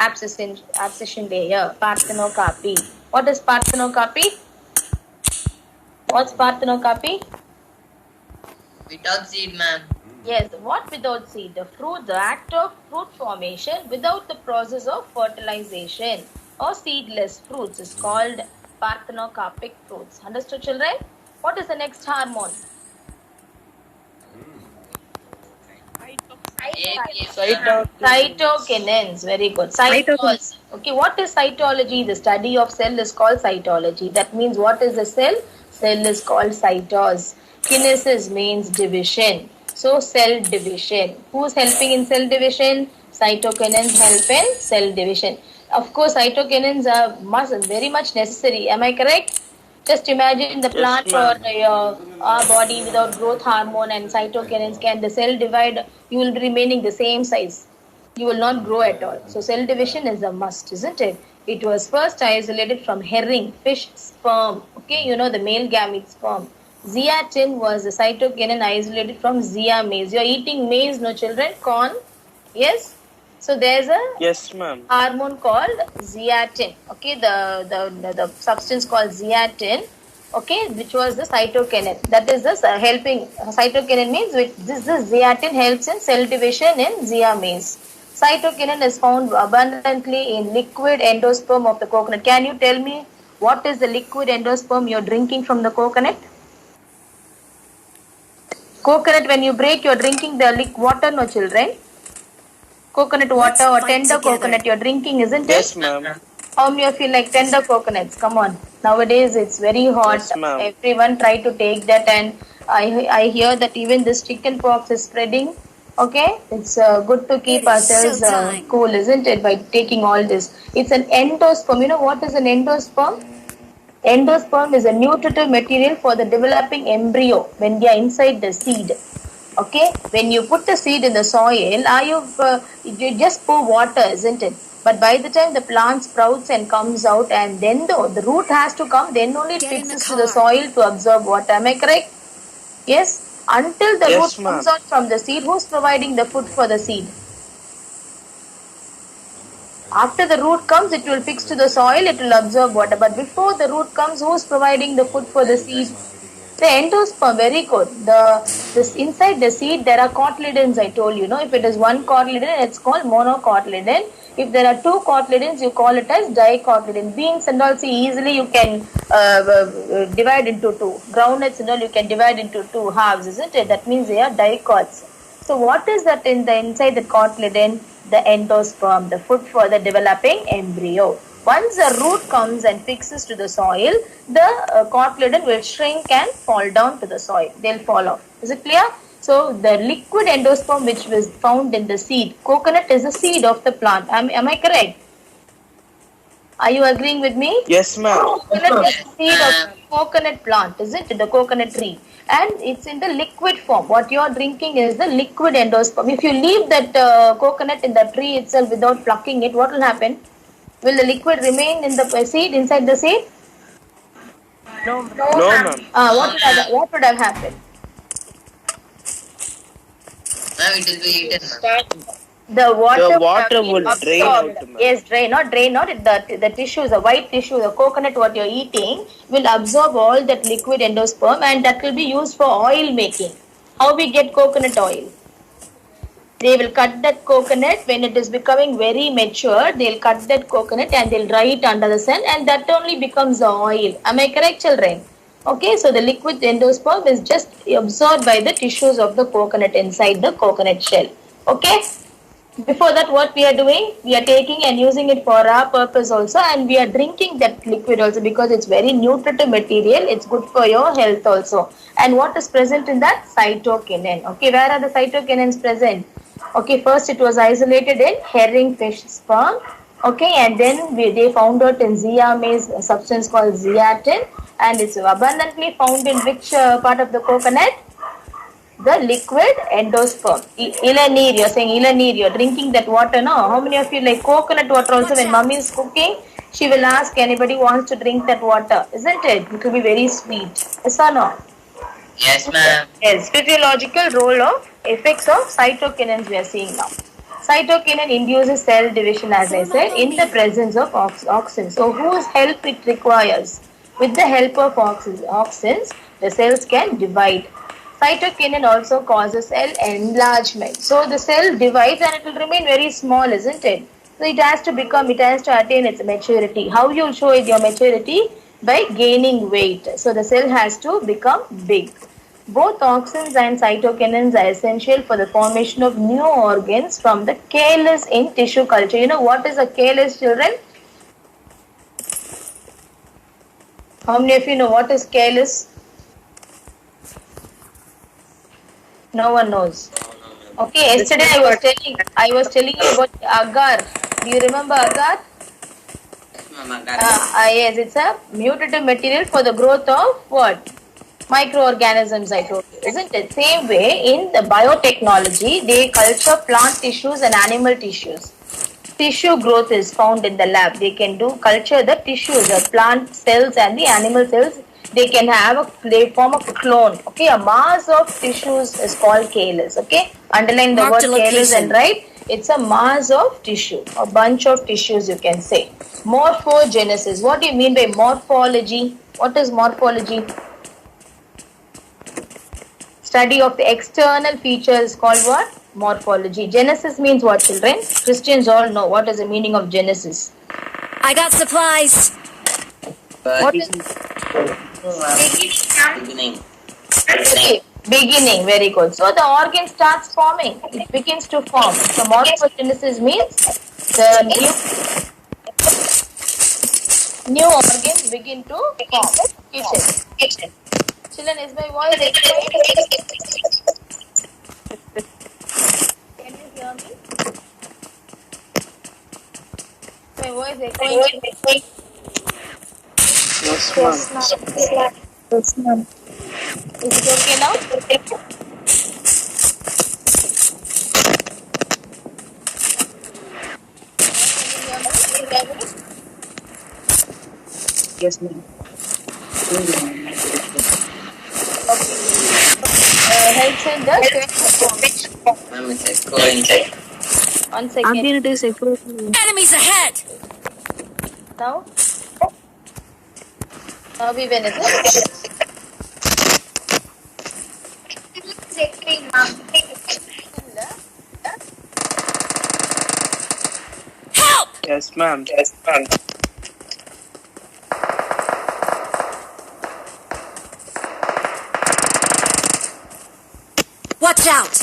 abscission layer, parthenocarpy. What is parthenocarpy? What's parthenocarpy? Without seed, ma'am. Yes, what without seed? The act of fruit formation without the process of fertilization or seedless fruits is called parthenocarpic fruits. Understood, children? What is the next hormone? Cytokinins. Very good. Cytology. Okay, what is cytology? The study of cell is called cytology. That means what is the cell? Cell is called cytos. Kinesis means division. So cell division. Who's helping in cell division? Cytokinins help in cell division. Of course, cytokinins are very much necessary. Am I correct? Just imagine the plant or our body without growth hormone and cytokinins. Can the cell divide? You will be remaining the same size. You will not grow at all. So cell division is a must, isn't it? It was first isolated from herring, fish sperm. Okay, you know the male gamete sperm. Zeatin was the cytokinin isolated from zea maize. You are eating maize, no children? Corn? Yes? So there's a hormone called zeatin. Okay, the substance called zeatin. Okay, which was the cytokinin. That is the helping. Cytokinin means this zeatin helps in cell division in zea maize. Cytokinin is found abundantly in liquid endosperm of the coconut. Can you tell me what is the liquid endosperm you're drinking from the coconut? Coconut, when you break, you're drinking the water, no children? Coconut water or tender coconut you're drinking, isn't it? Yes, ma'am. How many of you like tender coconuts? Come on. Nowadays it's very hot. Yes, ma'am. Everyone try to take that, and I hear that even this chicken pox is spreading. Okay, it's good to keep ourselves cool, isn't it? By taking all this. It's an endosperm. You know what is an endosperm? Endosperm is a nutritive material for the developing embryo when they are inside the seed. Okay, when you put the seed in the soil, you just pour water, isn't it? But by the time the plant sprouts and comes out, and then the root has to come, then only it fixes to the soil to absorb water. Am I correct? Yes. Until the root comes out from the seed, who's providing the food for the seed? After the root comes, it will fix to the soil, it will absorb water. But before the root comes, who's providing the food for the seed? The endosperm. Very good. This inside the seed there are cotyledons. I told you, if it is one cotyledon, it's called monocotyledon. If there are two cotyledons, you call it as dicotyledon. Beans and all, see, easily you can divide into two. Groundnuts and all you can divide into two halves, isn't it? That means they are dicots. So what is that inside the cotyledon? The endosperm, the food for the developing embryo. Once the root comes and fixes to the soil, the cotyledon will shrink and fall down to the soil. They'll fall off. Is it clear? So the liquid endosperm which was found in the seed, coconut is the seed of the plant. Am I correct? Are you agreeing with me? Yes, ma'am. Coconut is the seed of the coconut plant, isn't it? The coconut tree. And it's in the liquid form. What you are drinking is the liquid endosperm. If you leave that coconut in the tree itself without plucking it, what will happen? Will the liquid remain in the seed, inside the seed? No, ma'am. What would have happened? Ma'am, it will be eaten. The water will drain out. Yes, drain out. The tissues, the white tissue, the coconut what you're eating will absorb all that liquid endosperm, and that will be used for oil making. How we get coconut oil? They will cut that coconut when it is becoming very mature. They'll cut that coconut and they'll dry it under the sun, and that only becomes the oil. Am I correct, children? Okay, so the liquid endosperm is just absorbed by the tissues of the coconut inside the coconut shell. Okay. Before that, what we are doing? We are taking and using it for our purpose also, and we are drinking that liquid also because it's very nutritive material. It's good for your health also. And what is present in that? Cytokinin. Okay, where are the cytokinins present? Okay, first it was isolated in herring fish sperm. Okay, and then they found out in zea maize a substance called zeatin, and it's abundantly found in which part of the coconut? The liquid endosperm. Ilanir, you're saying ilanir, you're drinking that water, no? How many of you like coconut water also? When mommy is cooking, she will ask anybody wants to drink that water, isn't it? It will be very sweet. Yes or no? Yes, ma'am. Yes, physiological role of effects of cytokinins we are seeing now. Cytokinin induces cell division, as I said, in the presence of auxins. So, whose help it requires? With the help of auxins, the cells can divide. Cytokinin also causes cell enlargement. So, the cell divides and it will remain very small, isn't it? So, it has to attain its maturity. How you will show it your maturity? By gaining weight. So, the cell has to become big. Both auxins and cytokinins are essential for the formation of new organs from the calyx in tissue culture. You know what is a calyx, children? How many of you know what is calyx? No one knows. Okay, yesterday I was telling you about agar. Do you remember agar? Yes, it's a mutative material for the growth of what? Microorganisms, I told you, isn't it? Same way, in the biotechnology, they culture plant tissues and animal tissues. Tissue growth is found in the lab. They can culture the tissues, the plant cells and the animal cells. They form a clone. Okay, a mass of tissues is called calyx. Okay, underline the word calyx and write. It's a mass of tissue, a bunch of tissues, you can say. Morphogenesis. What do you mean by morphology? What is morphology? Study of the external features called what? Morphology. Genesis means what, children? Christians all know what is the meaning of Genesis. I got supplies. What is Beginning. okay. Beginning, very good. So the organ starts forming. It begins to form. So morphogenesis means the new organs begin to form. Kitchen. Children, is my voice echoing? Can you hear me? My voice echoing? Yes, ma'am. Yes, ma'am. Is it okay now? Yes, ma'am. Health center. Ma'am, it's echoing. 1 second. Again, it is echoing. Enemies ahead. Now even is it? Help! Yes, ma'am. Watch out.